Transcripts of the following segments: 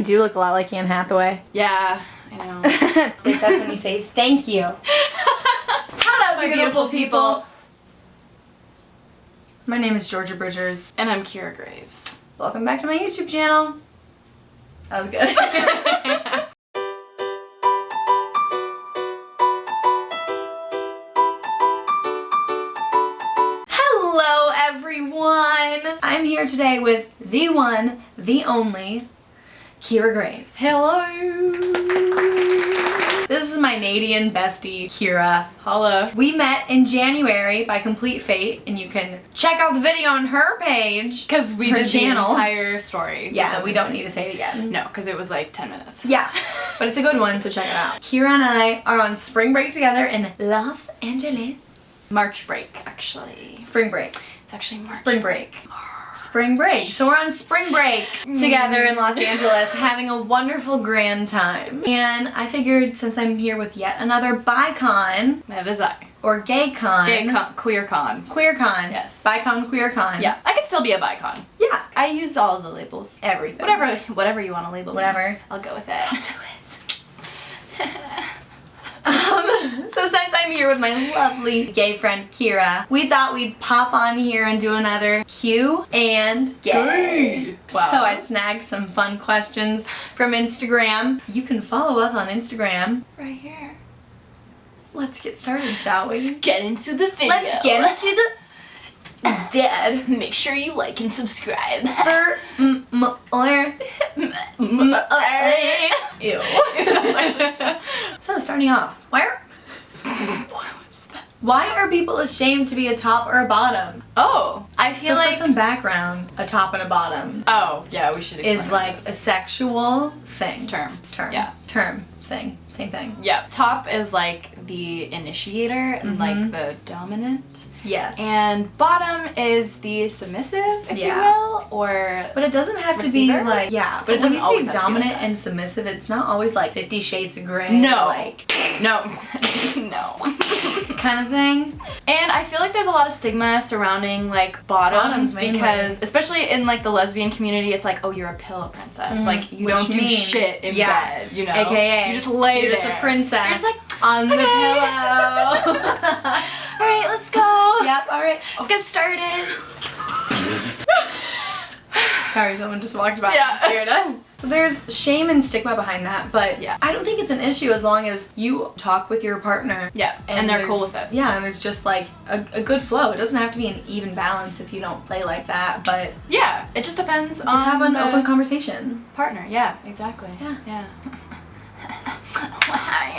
You do look a lot like Anne Hathaway. Yeah, I know. Bitch, that's when you say thank you. Hello, my beautiful people. My name is Georgia Bridgers. And I'm KEARA Graves. Welcome back to my YouTube channel. That was good. Hello, everyone. I'm here today with the one, the only, KEARA Graves. Hello. This is my Canadian bestie, KEARA. Holla. We met in January by complete fate, and you can check out the video on her page. Because we did the entire story. Yeah, we don't need to say it again. No, because it was like 10 minutes. Yeah, but it's a good one, so check it out. KEARA and I are on spring break together in Los Angeles. March break, actually. Spring break. It's actually March. Spring break. Spring break. So we're on spring break together in Los Angeles having a wonderful grand time. And I figured since I'm here with yet another bi-con. That is I. Or gay-con. Gay-con. Queer-con. Queer-con. Yes. Bi-con, queer-con. Yeah. I can still be a bi-con. Yeah. I use all of the labels. Everything. Whatever you want to label Whatever. me. I'll go with it. I'll do it. So since I'm here with my lovely gay friend KEARA, we thought we'd pop on here and do another Q&gAy. Wow. So I snagged some fun questions from Instagram. You can follow us on Instagram. Right here. Let's get started, shall we? Let's get into the video. Let's get into the dead. Make sure you like and subscribe. For more. Ew. That's actually So starting off, why are people ashamed to be a top or a bottom? Oh, I feel So like for some background, a top and a bottom oh yeah, we should explain is like this. a sexual thing. term. Yeah. Term. Thing. Same thing. Yeah. Top is like the initiator and like the dominant. Yes. And bottom is the submissive, if you will, or but it doesn't have receiver? to be like but it doesn't when always you have say to be like dominant that. and submissive, it's not always like 50 Shades of Grey. No. Like no. No. kind of thing. And I feel like there's a lot of stigma surrounding like bottoms mainly. because especially in like the lesbian community, it's like, oh, you're a pillow princess. Like you Which don't do means- shit in yeah. bed, you know. AKA you just lay you're there. just a princess. You're just like on the okay. pillow. Alright, let's go. Yep, alright. Let's get started. Sorry, someone just walked by Yeah. and scared us. So there's shame and stigma behind that, but Yeah. I don't think it's an issue as long as you talk with your partner. Yeah, and they're cool there's- with it. Yeah, and there's just like a good flow. It doesn't have to be an even balance if you don't play like that, but Yeah, it just depends on just have an the open conversation. partner. Yeah, exactly. Yeah. Yeah.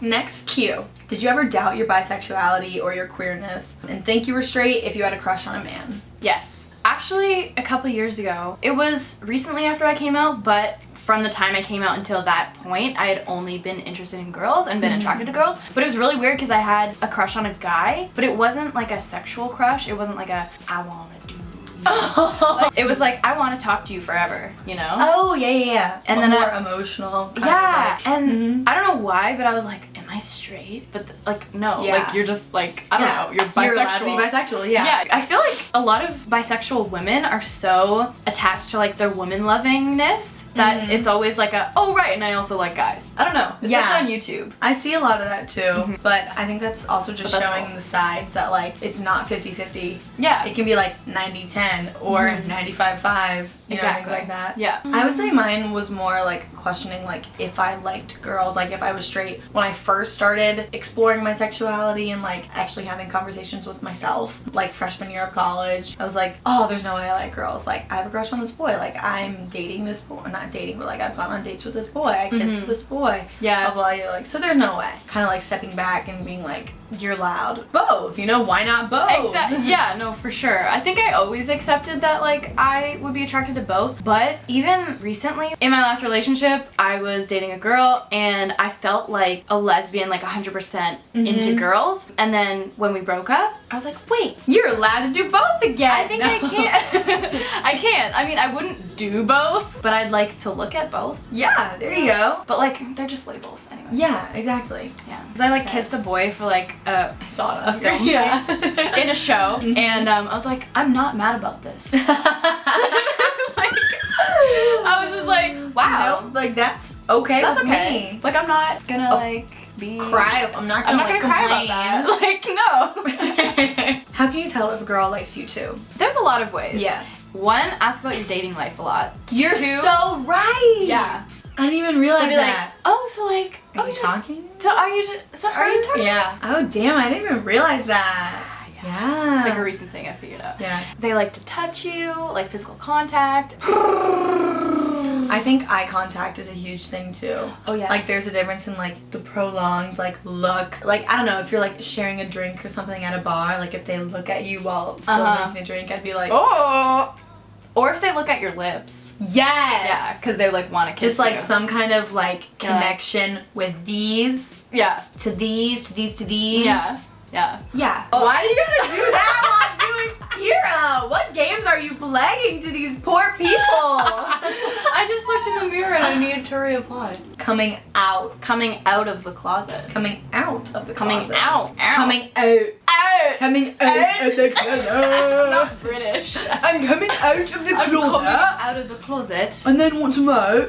Next Q. Did you ever doubt your bisexuality or your queerness and think you were straight if you had a crush on a man? Yes. Actually, a couple years ago. It was recently after I came out, but from the time I came out until that point, I had only been interested in girls and been attracted to girls. But it was really weird because I had a crush on a guy, but it wasn't like a sexual crush. It wasn't like a, I wanna do. Like, it was like, I want to talk to you forever, you know? Oh, yeah. And But then more emotional. kind Yeah, of like, and I don't know why, but I was like, am I straight? But like, no, Yeah. like you're just like, I don't yeah. know, you're bisexual. You're allowed to be bisexual, yeah. Yeah, I feel like a lot of bisexual women are so attached to like their woman lovingness that it's always like a, oh right, and I also like guys. I don't know, especially Yeah. on YouTube. I see a lot of that too, but I think that's also just But that's showing cool. the sides that like it's not 50-50. Yeah, It can be like 90-10 or 95-5, you know, things like that. Yeah. I would say mine was more like questioning like if I liked girls, like if I was straight. When I first started exploring my sexuality and like actually having conversations with myself, like freshman year of college, I was like, oh, there's no way I like girls. Like I have a crush on this boy. Like I'm dating this boy. Not dating, but like I've gone on dates with this boy. I kissed this boy. Yeah. Blah, blah, you're like, so there's no way. Kind of like stepping back and being like, you're loud. Both, you know, why not both? Exactly. Yeah, no, for sure. I think I always accepted that like I would be attracted to both, but even recently in my last relationship, I was dating a girl and I felt like a lesbian, like 100% into girls. And then when we broke up, I was like, wait, You're allowed to do both again. I think I can't. I can't. I mean, I wouldn't do both, but I'd like to look at both. Yeah, there you go. But like, they're just labels anyway. Yeah, exactly. Yeah. Because I like Sad. kissed a boy for like a Sauna. film Yeah. in a show, and I was like, I'm not mad about this. Like, I was just like, wow, like that's okay. That's with okay. Me. Like I'm not gonna like be Cry. I'm not gonna cry complain. about that. Like no. How can you tell if a girl likes you too? There's a lot of ways. Yes. One, ask about your dating life a lot. You're Two, so right. Yeah. I didn't even realize They'd be that. like, oh, so like, Are you talking? So are you talking? Yeah. Oh damn! I didn't even realize that. Yeah. It's like a recent thing I figured out. Yeah. They like to touch you, like physical contact. I think eye contact is a huge thing too. Oh yeah. Like there's a difference in like the prolonged like look. Like I don't know, if you're like sharing a drink or something at a bar, like if they look at you while still drinking the drink, I'd be like, oh. Or if they look at your lips. Yes. Yeah, because they like want to kiss just like you. some kind of like connection with these Yeah. to these to these to these. Yeah. Yeah. Yeah. Why do you gotta do that while doing KEARA? What games are you playing to these poor people? I just looked in the mirror and I needed to reapply. Coming out. Coming out of the closet. Coming out of the Coming closet. out. Coming out. Out. Coming out of the closet. Not British. I'm coming out of the I'm coming closet. out of the closet. And then once I'm out,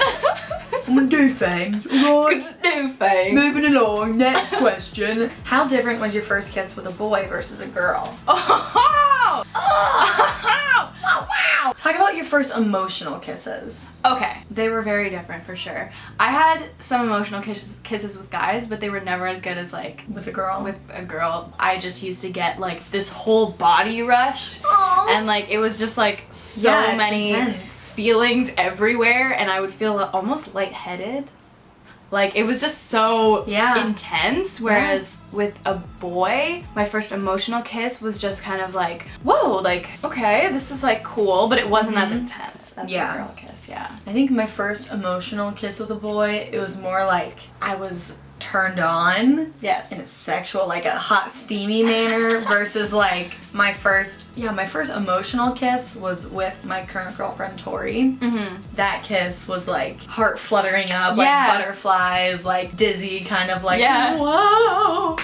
I'm gonna do things. Alright. Good new thing. Moving along, next question. How different was your first kiss with a boy versus a girl? Oh! Wow, wow. Talk about your first emotional kisses. Okay, they were very different for sure. I had some emotional kisses with guys, but they were never as good as like With a girl? with a girl. I just used to get like this whole body rush. Aww. And like it was just like so Yeah, it's many intense. feelings everywhere, and I would feel almost lightheaded. Like it was just so intense, whereas with a boy, my first emotional kiss was just kind of like, whoa, like, okay, this is like cool, but it wasn't as intense as the girl kiss, yeah. I think my first emotional kiss with a boy, it was more like I was turned on Yes. in a sexual, like a hot steamy manner versus like my first emotional kiss was with my current girlfriend Tori. That kiss was like heart fluttering up, like butterflies, like dizzy, kind of like whoa.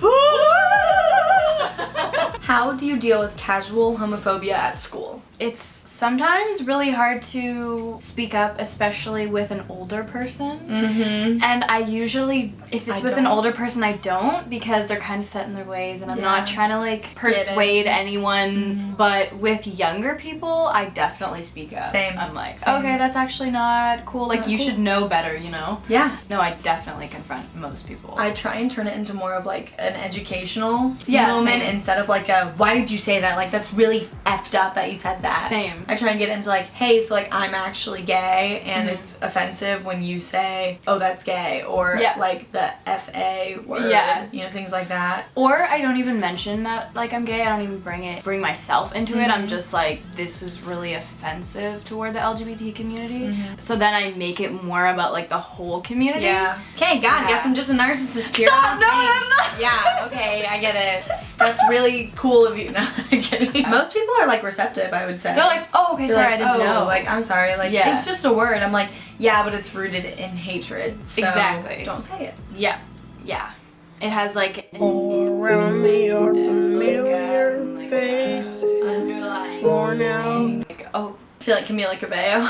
How do you deal with casual homophobia at school? It's sometimes really hard to speak up, especially with an older person. And I usually, if it's with an older person, I don't, because they're kind of set in their ways and I'm not trying to like persuade anyone. But with younger people, I definitely speak up. Same. I'm like, okay, that's actually not cool. Like, you should know better, you know? Yeah. No, I definitely confront most people. I try and turn it into more of like an educational same. moment instead of like a, why did you say that? Like, that's really effed up that you said that. Same. I try and get into like, hey, so like I'm actually gay and it's offensive when you say, oh, that's gay, or like the FA word, you know, things like that. Or I don't even mention that like I'm gay. I don't even bring myself into it. I'm just like, this is really offensive toward the LGBT community. So then I make it more about like the whole community. Yeah. Okay, God, guess I'm just a narcissist here. Stop! No, I'm not. Yeah, okay, I get it. That's really cool of you. No, I'm kidding. Most people are like receptive, I would say. They're like, oh, okay, sorry, I didn't know. Like, I'm sorry, like, it's just a word. I'm like, yeah, but it's rooted in hatred. So exactly. Don't say it. Yeah, yeah. It has like around me are familiar face, worn out. Like, oh. I feel like Camila Cabello.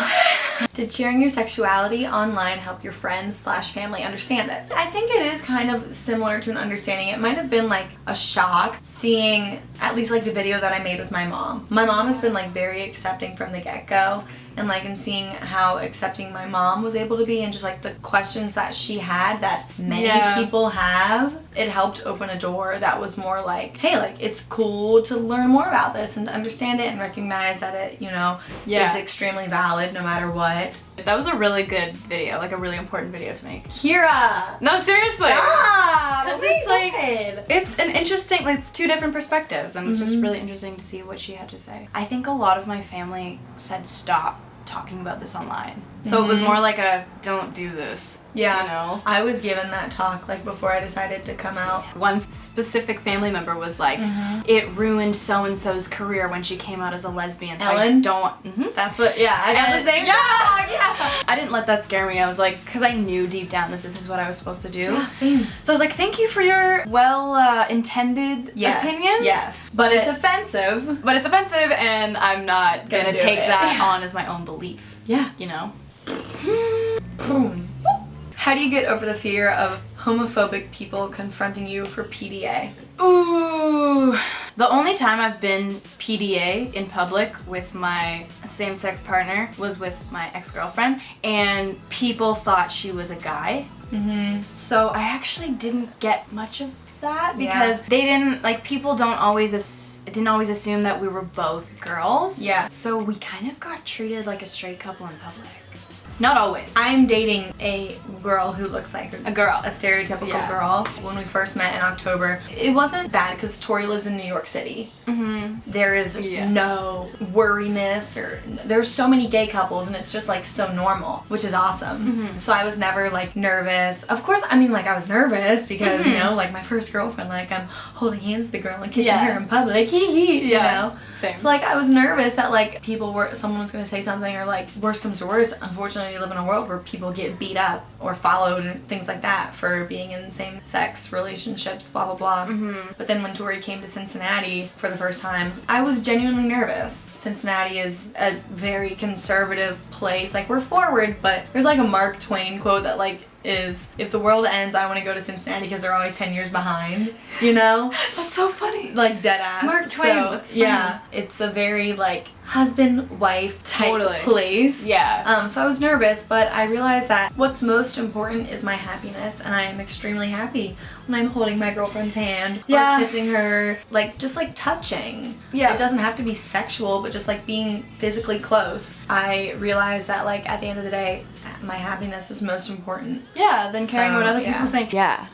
Did sharing your sexuality online help your friends/family understand it? I think it is kind of similar to an understanding. It might have been like a shock seeing at least like the video that I made with my mom. My mom has been like very accepting from the get-go. And like in seeing how accepting my mom was able to be and just like the questions that she had that many people have, it helped open a door that was more like, hey, like it's cool to learn more about this and to understand it and recognize that it, you know, is extremely valid no matter what. That was a really good video, like a really important video to make. KEARA! No, seriously! Because it's like, it's an interesting, like, it's two different perspectives, and it's just really interesting to see what she had to say. I think a lot of my family said stop talking about this online. So it was more like a, don't do this. Yeah, you know? I was given that talk like before I decided to come out. One specific family member was like, it ruined so-and-so's career when she came out as a lesbian. So Ellen? I don't. That's what, I got the same talk, I didn't let that scare me. I was like, because I knew deep down that this is what I was supposed to do. Yeah, same. So I was like, thank you for your well-intended opinions. Yes, but it's offensive. But it's offensive, and I'm not gonna do take it. that on as my own belief. Yeah. You know? Boom. How do you get over the fear of homophobic people confronting you for PDA? Ooh. The only time I've been PDA in public with my same-sex partner was with my ex-girlfriend, and people thought she was a guy. So I actually didn't get much of that because they didn't, like, people didn't always assume that we were both girls. Yeah. So we kind of got treated like a straight couple in public. Not always. I'm dating a girl who looks like a girl. A stereotypical girl. When we first met in October, it wasn't bad because Tori lives in New York City. There is no worriness, or there's so many gay couples and it's just like so normal, which is awesome. So I was never like nervous. Of course, I mean, like I was nervous because, you know, like my first girlfriend, like I'm holding hands with the girl and kissing her in public, you know? Same. So like I was nervous that like someone was gonna say something, or like worst comes to worst, unfortunately we live in a world where people get beat up or followed and things like that for being in same-sex relationships, blah blah blah. But then when Tori came to Cincinnati for the first time, I was genuinely nervous. Cincinnati is a very conservative place. Like, we're forward, but there's like a Mark Twain quote that like is, if the world ends, I want to go to Cincinnati because they're always 10 years behind, you know? That's so funny. Like, dead ass. Mark Twain, so, that's funny. Yeah, it's a very like husband-wife type place. Yeah. So I was nervous, but I realized that what's most important is my happiness, and I am extremely happy when I'm holding my girlfriend's hand or kissing her, like just like touching. Yeah. It doesn't have to be sexual, but just like being physically close. I realized that like at the end of the day, my happiness is most important. Yeah, than caring what other people think. Yeah.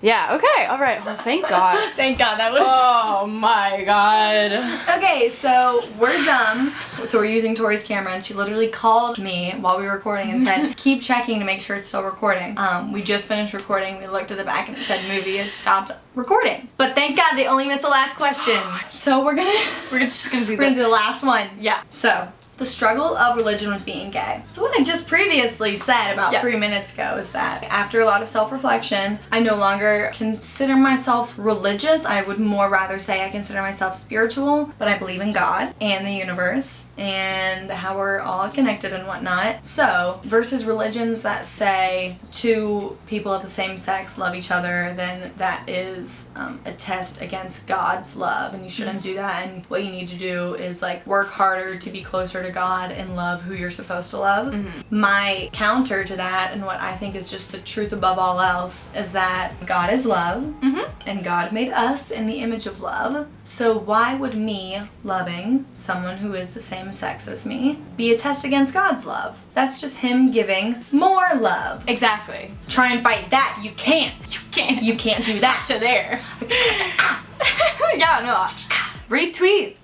Yeah, okay, all right. Well, thank God. Thank God, that was... Oh my God. Okay, so we're done. So we're using Tori's camera, and she literally called me while we were recording and said, keep checking to make sure it's still recording. We just finished recording. We looked at the back and it said movie has stopped recording. But thank God they only missed the last question. So we're just gonna do the last one. Yeah. So, the struggle of religion with being gay. So what I just previously said about 3 minutes ago is that after a lot of self-reflection, I no longer consider myself religious. I would more rather say I consider myself spiritual, but I believe in God and the universe and how we're all connected and whatnot. So, versus religions that say two people of the same sex love each other, then that is a test against God's love, and you shouldn't do that, and what you need to do is like work harder to be closer to God and love who you're supposed to love. My counter to that, and what I think is just the truth above all else, is that God is love, and God made us in the image of love. So why would me loving someone who is the same sex as me be a test against God's love? That's just him giving more love. Exactly. Try and fight that. You can't. You can't. You can't do that. Gotcha there. Yeah, no. Retweet.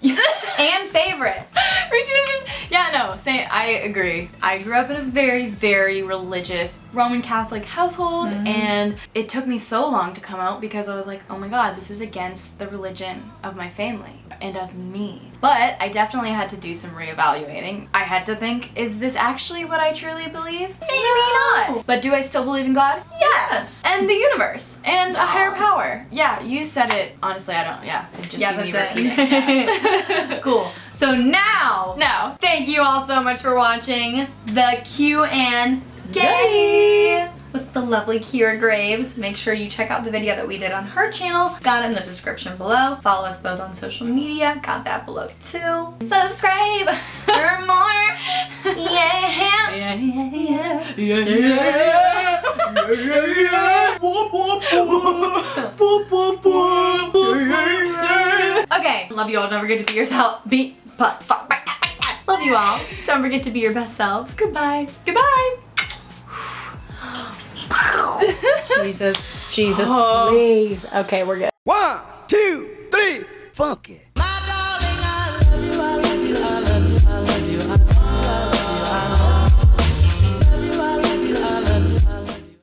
And favorite. Retweet. Yeah, no, I agree. I grew up in a very, very religious Roman Catholic household, and it took me so long to come out because I was like, oh my God, this is against the religion of my family and of me. But I definitely had to do some reevaluating. I had to think, is this actually what I truly believe? Maybe not. But do I still believe in God? Yes. And the universe and a higher power. Yeah, you said it. Honestly, I don't. Yeah, it just Yeah, be that's me repeating. it. Cool. So now, thank you all so much for watching the Q&gAy with the lovely KEARA Graves. Make sure you check out the video that we did on her channel. Got it in the description below. Follow us both on social media. Got that below too. Subscribe for more. Okay, love you all. Don't forget to be yourself. Love you all. Don't forget to be your best self. Goodbye. Goodbye. Jesus, please. Okay, we're good. 1, 2, 3, funky.